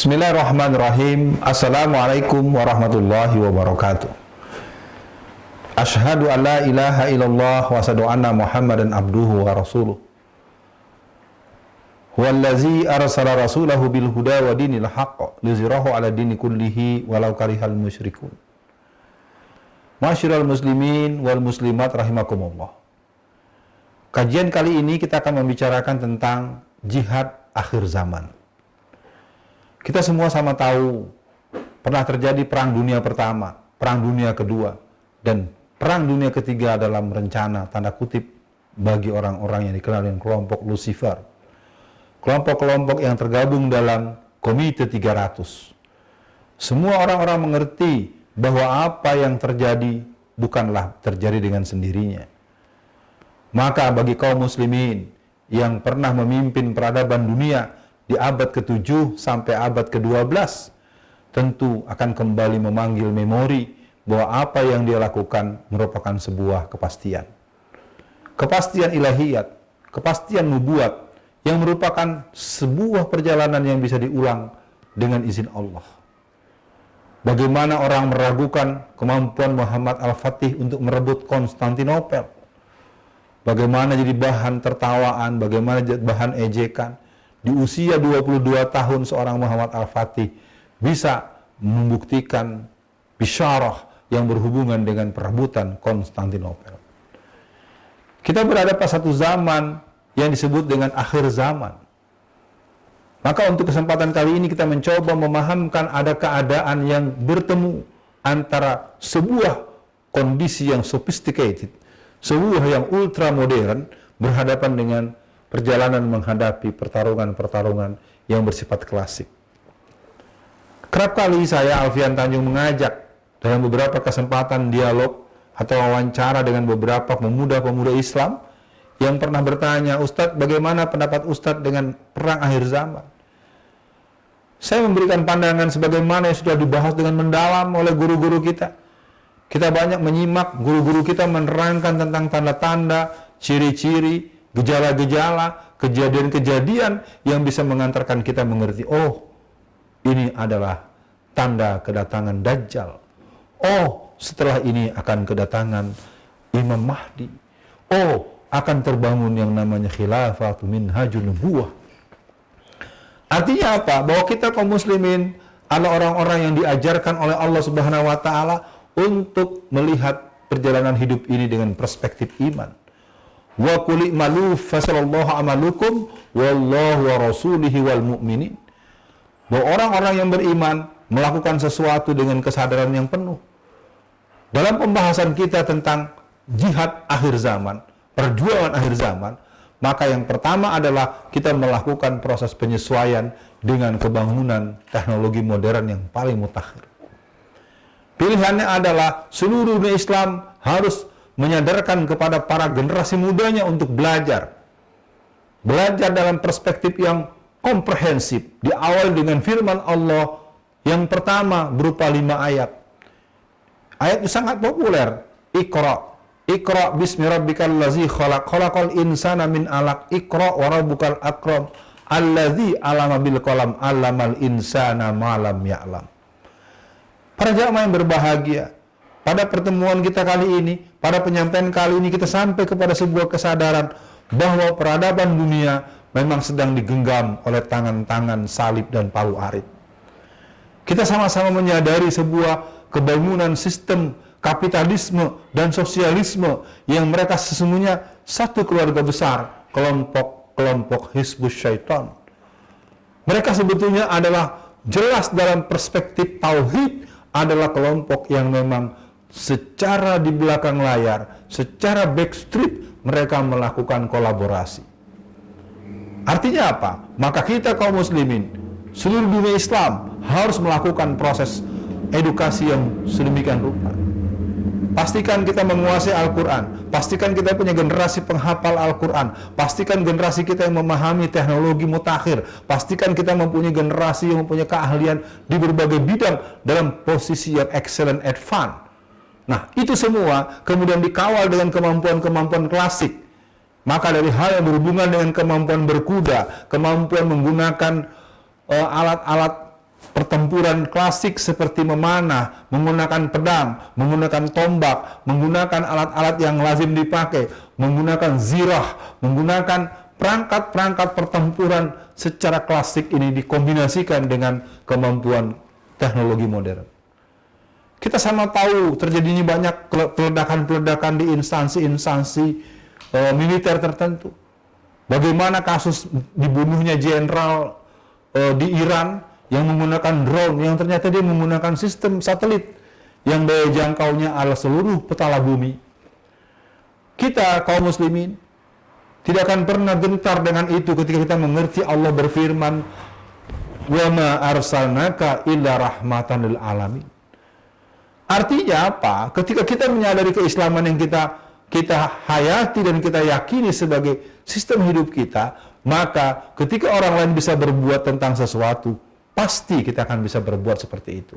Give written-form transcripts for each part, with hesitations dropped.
Bismillahirrahmanirrahim. Assalamualaikum warahmatullahi wabarakatuh. Asyhadu an la ilaha illallah wa asyhadu anna Muhammadan abduhu wa rasuluh. Huwallazi arsala rasulahu bil huda wa dinil haqq liyuzhirahu ala dini kullihi walau karihal musyrikun. Ma'asyiral muslimin wal muslimat rahimakumullah. Kajian kali ini kita akan membicarakan tentang jihad akhir zaman. Kita semua sama tahu pernah terjadi perang dunia pertama, perang dunia kedua, dan perang dunia ketiga dalam rencana tanda kutip bagi orang-orang yang dikenal dengan kelompok Lucifer. Kelompok-kelompok yang tergabung dalam Komite 300. Semua orang-orang mengerti bahwa apa yang terjadi bukanlah terjadi dengan sendirinya. Maka bagi kaum muslimin yang pernah memimpin peradaban dunia di abad ke-7 sampai abad ke-12, tentu akan kembali memanggil memori bahwa apa yang dia lakukan merupakan sebuah kepastian. Kepastian ilahiyat, kepastian nubuat, yang merupakan sebuah perjalanan yang bisa diulang dengan izin Allah. Bagaimana orang meragukan kemampuan Muhammad Al-Fatih untuk merebut Konstantinopel? Bagaimana jadi bahan tertawaan, bagaimana jadi bahan ejekan? Di usia 22 tahun seorang Muhammad Al-Fatih bisa membuktikan bisyarah yang berhubungan dengan perebutan Konstantinopel. Kita berada pada satu zaman yang disebut dengan akhir zaman. Maka untuk kesempatan kali ini kita mencoba memahamkan ada keadaan yang bertemu antara sebuah kondisi yang sophisticated, sebuah yang ultra modern berhadapan dengan perjalanan menghadapi pertarungan-pertarungan yang bersifat klasik. Kerap kali saya, Alfian Tanjung, mengajak dalam beberapa kesempatan dialog atau wawancara dengan beberapa pemuda-pemuda Islam yang pernah bertanya, Ustadz, bagaimana pendapat Ustadz dengan perang akhir zaman? Saya memberikan pandangan sebagaimana yang sudah dibahas dengan mendalam oleh guru-guru kita. Kita banyak menyimak guru-guru kita menerangkan tentang tanda-tanda, ciri-ciri, gejala-gejala, kejadian-kejadian yang bisa mengantarkan kita mengerti, oh, ini adalah tanda kedatangan Dajjal. Oh, setelah ini akan kedatangan Imam Mahdi. Oh, akan terbangun yang namanya khilafah minhajun nubuwah. Artinya apa? Bahwa kita kaum muslimin adalah orang-orang yang diajarkan oleh Allah Subhanahu wa taala untuk melihat perjalanan hidup ini dengan perspektif iman. Wa qul i'malu fasallallahu amalukum wallahu wa rasulihi wal mu'minin. Bahwa orang-orang yang beriman melakukan sesuatu dengan kesadaran yang penuh. Dalam pembahasan kita tentang jihad akhir zaman, perjuangan akhir zaman, maka yang pertama adalah kita melakukan proses penyesuaian dengan kebangunan teknologi modern yang paling mutakhir. Pilihannya adalah seluruh dunia Islam harus menyadarkan kepada para generasi mudanya untuk belajar. Belajar dalam perspektif yang komprehensif. Diawali dengan firman Allah yang pertama berupa 5 ayat. Ayat itu sangat populer. Iqra bismi rabbikal ladzi khalaq, khalaqal insana min 'alaq, iqra wa rabbukal akram, alladzi 'allama bil qalam, 'allamal insana ma lam ya'lam. Para jamaah yang berbahagia, pada pertemuan kita kali ini, pada penyampaian kali ini, kita sampai kepada sebuah kesadaran bahwa peradaban dunia memang sedang digenggam oleh tangan-tangan salib dan palu arit. Kita sama-sama menyadari sebuah kebangunan sistem kapitalisme dan sosialisme yang mereka sesungguhnya satu keluarga besar, kelompok Hizbus Syaitan. Mereka sebetulnya adalah jelas dalam perspektif tauhid, adalah kelompok yang memang secara di belakang layar, secara backstreet mereka melakukan kolaborasi. Artinya apa? Maka kita kaum muslimin, seluruh dunia Islam harus melakukan proses edukasi yang sedemikian rupa. Pastikan kita menguasai Al-Quran, pastikan kita punya generasi penghafal Al-Quran, pastikan generasi kita yang memahami teknologi mutakhir, pastikan kita mempunyai generasi yang mempunyai keahlian di berbagai bidang dalam posisi yang excellent advance. Nah, itu semua kemudian dikawal dengan kemampuan-kemampuan klasik. Maka dari hal yang berhubungan dengan kemampuan berkuda, kemampuan menggunakan alat-alat pertempuran klasik seperti memanah, menggunakan pedang, menggunakan tombak, menggunakan alat-alat yang lazim dipakai, menggunakan zirah, menggunakan perangkat-perangkat pertempuran secara klasik ini dikombinasikan dengan kemampuan teknologi modern. Kita sama tahu terjadinya banyak peledakan-peledakan di instansi-instansi militer tertentu. Bagaimana kasus dibunuhnya jenderal di Iran yang menggunakan drone, yang ternyata dia menggunakan sistem satelit yang daya jangkaunya ala seluruh petala bumi. Kita kaum muslimin tidak akan pernah gentar dengan itu ketika kita mengerti Allah berfirman, "Wa ma arsalnaka illa rahmatan lil alamin." Artinya apa? Ketika kita menyadari keislaman yang kita hayati dan kita yakini sebagai sistem hidup kita, maka ketika orang lain bisa berbuat tentang sesuatu, pasti kita akan bisa berbuat seperti itu.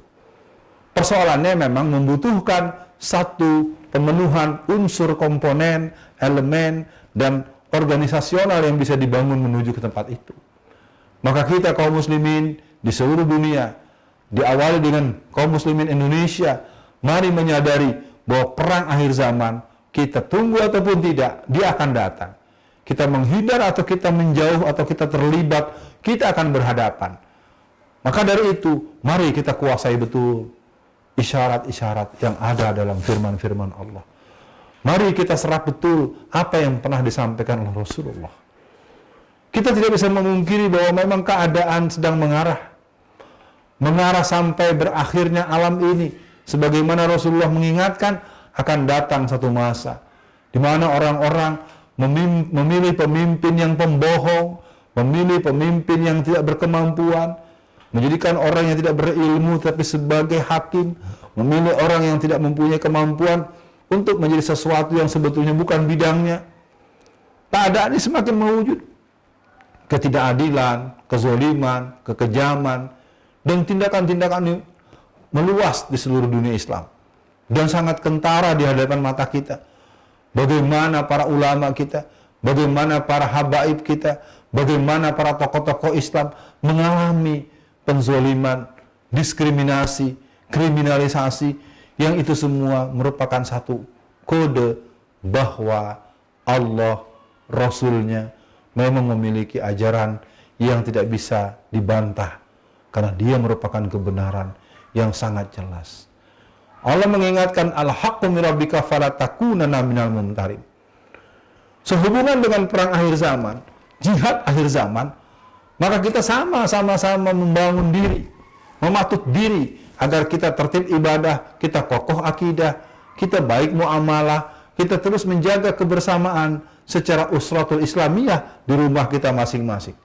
Persoalannya memang membutuhkan satu pemenuhan unsur komponen, elemen, dan organisasional yang bisa dibangun menuju ke tempat itu. Maka kita kaum muslimin di seluruh dunia, diawali dengan kaum muslimin Indonesia, mari menyadari bahwa perang akhir zaman, kita tunggu ataupun tidak, dia akan datang. Kita menghindar atau kita menjauh atau kita terlibat, kita akan berhadapan. Maka dari itu, mari kita kuasai betul isyarat-isyarat yang ada dalam firman-firman Allah. Mari kita serap betul apa yang pernah disampaikan oleh Rasulullah. Kita tidak bisa memungkiri bahwa memang keadaan sedang mengarah sampai berakhirnya alam ini. Sebagaimana Rasulullah mengingatkan, akan datang satu masa di mana orang-orang memilih pemimpin yang pembohong, memilih pemimpin yang tidak berkemampuan, menjadikan orang yang tidak berilmu tapi sebagai hakim, memilih orang yang tidak mempunyai kemampuan untuk menjadi sesuatu yang sebetulnya bukan bidangnya. Keadaan ini semakin mewujud. Ketidakadilan, kezaliman, kekejaman, dan tindakan-tindakan ini meluas di seluruh dunia Islam. Dan sangat kentara di hadapan mata kita. Bagaimana para ulama kita, bagaimana para habaib kita, bagaimana para tokoh-tokoh Islam mengalami penzaliman, diskriminasi, kriminalisasi, yang itu semua merupakan satu kode bahwa Allah, Rasulnya memang memiliki ajaran yang tidak bisa dibantah karena dia merupakan kebenaran yang sangat jelas. Allah mengingatkan al-haqqu min rabbika fala takunanna minal mumtarin. Sehubungan dengan perang akhir zaman, jihad akhir zaman, maka kita sama-sama membangun diri, mematut diri agar kita tertib ibadah, kita kokoh akidah, kita baik muamalah, kita terus menjaga kebersamaan secara usratul islamiyah di rumah kita masing-masing.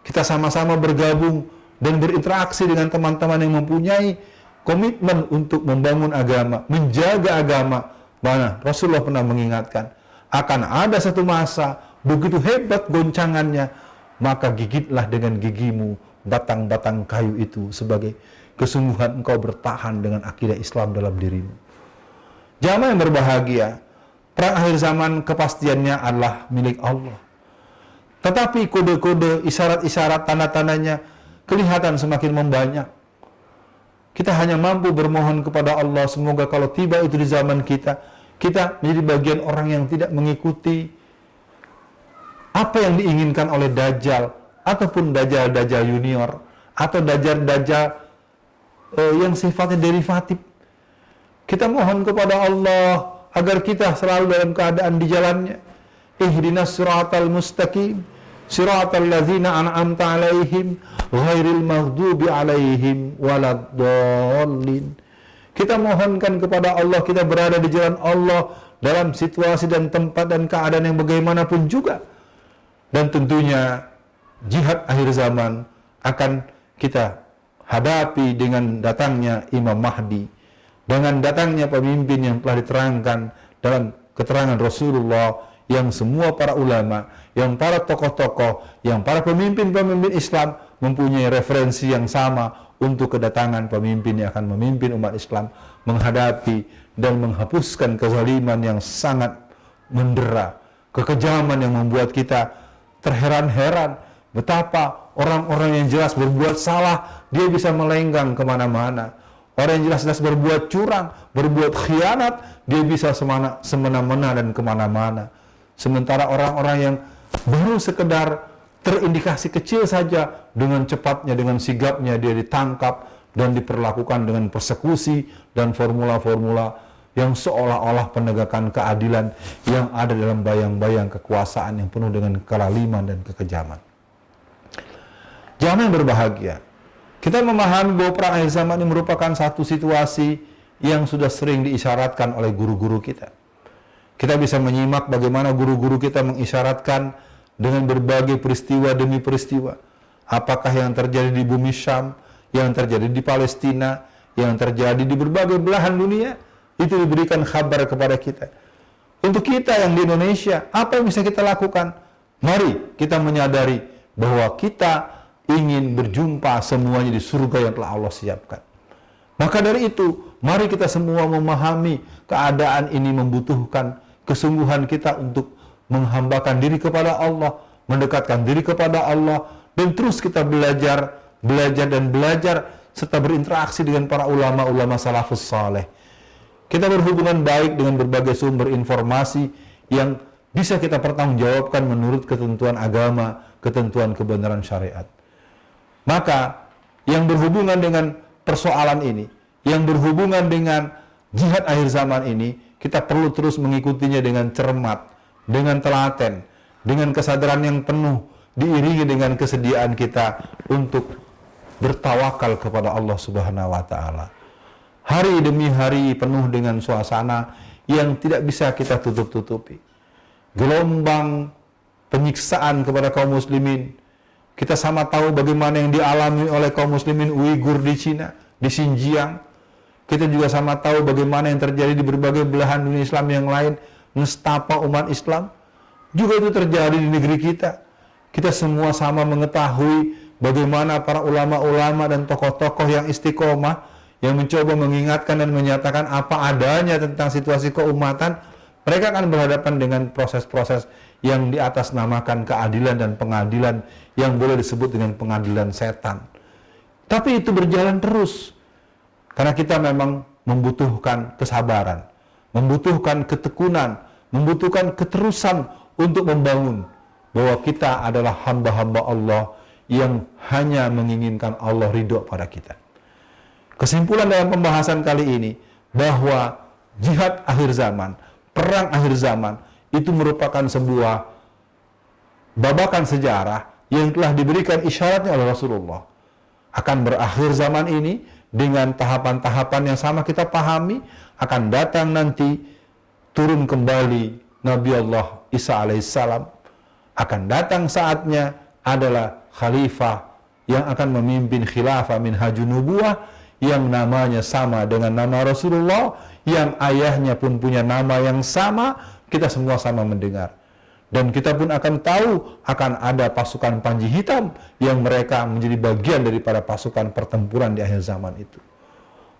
Kita sama-sama bergabung dan berinteraksi dengan teman-teman yang mempunyai komitmen untuk membangun agama, menjaga agama. Mana Rasulullah pernah mengingatkan, akan ada satu masa begitu hebat goncangannya, maka gigitlah dengan gigimu batang-batang kayu itu sebagai kesungguhan engkau bertahan dengan akidah Islam dalam dirimu. Jamaah yang berbahagia, perang akhir zaman kepastiannya adalah milik Allah. Tetapi kode-kode, isyarat-isyarat, tanda-tandanya kelihatan semakin membanyak. Kita hanya mampu bermohon kepada Allah, semoga kalau tiba itu di zaman kita, kita menjadi bagian orang yang tidak mengikuti apa yang diinginkan oleh Dajjal, ataupun Dajjal-Dajjal junior, atau Dajjal-Dajjal yang sifatnya derivatif. Kita mohon kepada Allah agar kita selalu dalam keadaan di jalannya. Ihdinas siratal mustaqim, siratal ladzina an'amta alaihim, ghairil maghdubi alaihim waladdallin. Kita mohonkan kepada Allah, kita berada di jalan Allah dalam situasi dan tempat dan keadaan yang bagaimanapun juga. Dan tentunya jihad akhir zaman akan kita hadapi dengan datangnya Imam Mahdi, dengan datangnya pemimpin yang telah diterangkan dalam keterangan Rasulullah, yang semua para ulama, yang para tokoh-tokoh, yang para pemimpin-pemimpin Islam mempunyai referensi yang sama untuk kedatangan pemimpin yang akan memimpin umat Islam menghadapi dan menghapuskan kezaliman yang sangat mendera, kekejaman yang membuat kita terheran-heran Betapa orang-orang yang jelas berbuat salah, dia bisa melenggang kemana-mana. Orang yang jelas-jelas berbuat curang, berbuat khianat, dia bisa semena-mena dan kemana-mana. Sementara orang-orang yang baru sekedar terindikasi kecil saja, dengan cepatnya, dengan sigapnya dia ditangkap dan diperlakukan dengan persekusi dan formula-formula yang seolah-olah penegakan keadilan yang ada dalam bayang-bayang kekuasaan yang penuh dengan kelaliman dan kekejaman. Jamaah yang berbahagia, kita memahami bahwa perang akhir zaman ini merupakan satu situasi yang sudah sering diisyaratkan oleh guru-guru kita. Kita bisa menyimak bagaimana guru-guru kita mengisyaratkan dengan berbagai peristiwa demi peristiwa. Apakah yang terjadi di bumi Syam, yang terjadi di Palestina, yang terjadi di berbagai belahan dunia, itu diberikan kabar kepada kita. Untuk kita yang di Indonesia, apa yang bisa kita lakukan? Mari kita menyadari bahwa kita ingin berjumpa semuanya di surga yang telah Allah siapkan. Maka dari itu, mari kita semua memahami keadaan ini membutuhkan kesungguhan kita untuk menghambakan diri kepada Allah, mendekatkan diri kepada Allah, dan terus kita belajar serta berinteraksi dengan para ulama-ulama salafus saleh. Kita berhubungan baik dengan berbagai sumber informasi yang bisa kita pertanggungjawabkan menurut ketentuan agama, ketentuan kebenaran syariat. Maka yang berhubungan dengan persoalan ini, yang berhubungan dengan jihad akhir zaman ini, kita perlu terus mengikutinya dengan cermat, dengan telaten, dengan kesadaran yang penuh, diiringi dengan kesediaan kita untuk bertawakal kepada Allah Subhanahu wa taala. Hari demi hari penuh dengan suasana yang tidak bisa kita tutup-tutupi. Gelombang penyiksaan kepada kaum muslimin. Kita sama tahu bagaimana yang dialami oleh kaum muslimin Uighur di Cina, di Xinjiang. Kita juga sama tahu bagaimana yang terjadi di berbagai belahan dunia Islam yang lain, nestapa umat Islam. Juga itu terjadi di negeri kita. Kita semua sama mengetahui bagaimana para ulama-ulama dan tokoh-tokoh yang istiqomah, yang mencoba mengingatkan dan menyatakan apa adanya tentang situasi keumatan, mereka akan berhadapan dengan proses-proses yang diatasnamakan keadilan dan pengadilan yang boleh disebut dengan pengadilan setan. Tapi itu berjalan terus. Karena kita memang membutuhkan kesabaran, membutuhkan ketekunan, membutuhkan keterusan untuk membangun bahwa kita adalah hamba-hamba Allah yang hanya menginginkan Allah ridho pada kita. Kesimpulan dalam pembahasan kali ini bahwa jihad akhir zaman, perang akhir zaman itu merupakan sebuah babakan sejarah yang telah diberikan isyaratnya oleh Rasulullah. Akan berakhir zaman ini dengan tahapan-tahapan yang sama kita pahami, akan datang nanti turun kembali Nabi Allah Isa alaihissalam. Akan datang saatnya adalah khalifah yang akan memimpin khilafah minhajun nubuwah yang namanya sama dengan nama Rasulullah, yang ayahnya pun punya nama yang sama. Kita semua sama mendengar. Dan kita pun akan tahu akan ada pasukan Panji Hitam yang mereka menjadi bagian daripada pasukan pertempuran di akhir zaman itu.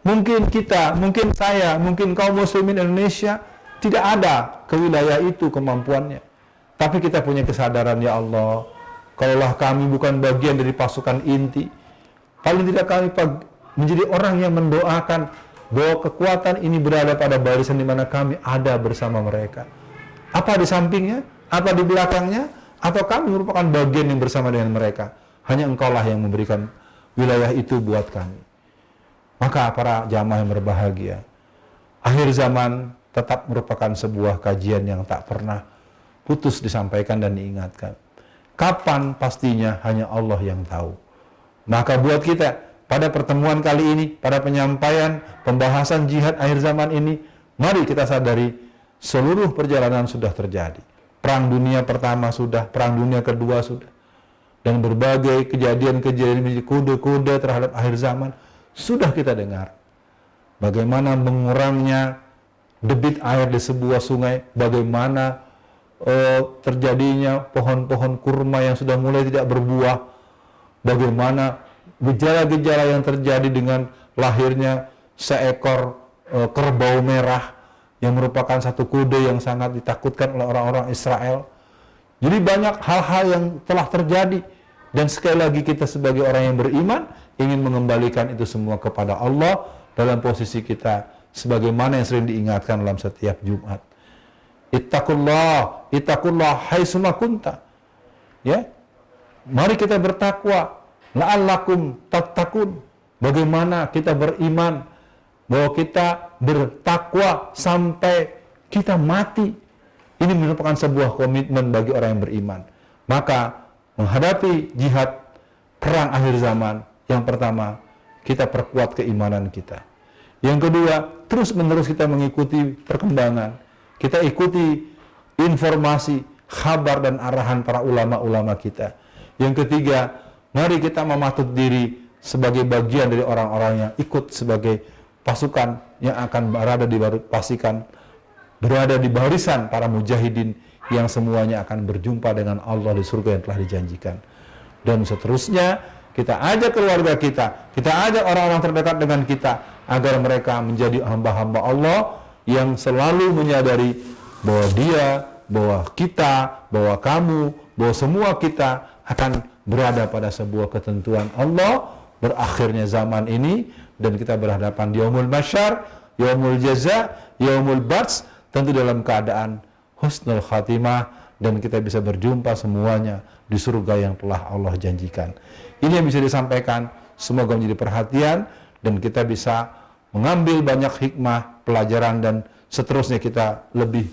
Mungkin kita, mungkin saya, mungkin kaum muslimin Indonesia tidak ada ke wilayah itu kemampuannya. Tapi kita punya kesadaran, ya Allah, kalaulah kami bukan bagian dari pasukan inti, paling tidak kami menjadi orang yang mendoakan bahwa kekuatan ini berada pada barisan di mana kami ada bersama mereka. Apa di sampingnya? Apa di belakangnya? Atau kami merupakan bagian yang bersama dengan mereka? Hanya Engkaulah yang memberikan wilayah itu buat kami. Maka para jamaah yang berbahagia, akhir zaman tetap merupakan sebuah kajian yang tak pernah putus disampaikan dan diingatkan. Kapan pastinya hanya Allah yang tahu. Maka buat kita, pada pertemuan kali ini, pada penyampaian pembahasan jihad akhir zaman ini, mari kita sadari seluruh perjalanan sudah terjadi. Perang dunia pertama sudah, perang dunia kedua sudah. Dan berbagai kejadian-kejadian menjadi kode-kode terhadap akhir zaman sudah kita dengar. Bagaimana mengurangnya debit air di sebuah sungai, bagaimana terjadinya pohon-pohon kurma yang sudah mulai tidak berbuah, bagaimana gejala-gejala yang terjadi dengan lahirnya seekor kerbau merah yang merupakan satu kode yang sangat ditakutkan oleh orang-orang Israel. Jadi banyak hal-hal yang telah terjadi Dan sekali lagi kita sebagai orang yang beriman ingin mengembalikan itu semua kepada Allah dalam posisi kita sebagaimana yang sering diingatkan dalam setiap Jumat. Ittaqullah, ittaqullah haitsuma kunta. Ya. Mari kita bertakwa, la'allakum tattaqun. Bagaimana kita beriman bahwa kita bertakwa sampai kita mati. Ini merupakan sebuah komitmen bagi orang yang beriman. Maka menghadapi jihad perang akhir zaman, yang pertama kita perkuat keimanan kita. Yang kedua, terus-menerus kita mengikuti perkembangan. Kita ikuti informasi, kabar dan arahan para ulama-ulama kita. Yang ketiga, mari kita mematut diri sebagai bagian dari orang-orang yang ikut sebagai pasukan yang akan berada di barisan para mujahidin yang semuanya akan berjumpa dengan Allah di surga yang telah dijanjikan. Dan seterusnya, kita ajak keluarga kita ajak orang-orang terdekat dengan kita agar mereka menjadi hamba-hamba Allah yang selalu menyadari bahwa dia, bahwa kita, bahwa kamu, bahwa semua kita akan berada pada sebuah ketentuan Allah berakhirnya zaman ini, dan kita berhadapan di yaumul mahsyar, yaumul jaza, yaumul bats, tentu dalam keadaan husnul khatimah, dan kita bisa berjumpa semuanya di surga yang telah Allah janjikan. Ini yang bisa disampaikan, semoga menjadi perhatian dan kita bisa mengambil banyak hikmah, pelajaran, dan seterusnya kita lebih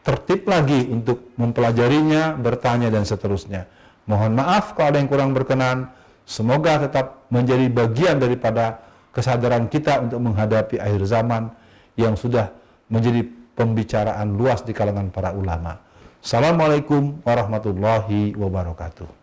tertib lagi untuk mempelajarinya, bertanya, dan seterusnya. Mohon maaf kalau ada yang kurang berkenan. Semoga tetap menjadi bagian daripada kesadaran kita untuk menghadapi akhir zaman yang sudah menjadi pembicaraan luas di kalangan para ulama. Assalamualaikum warahmatullahi wabarakatuh.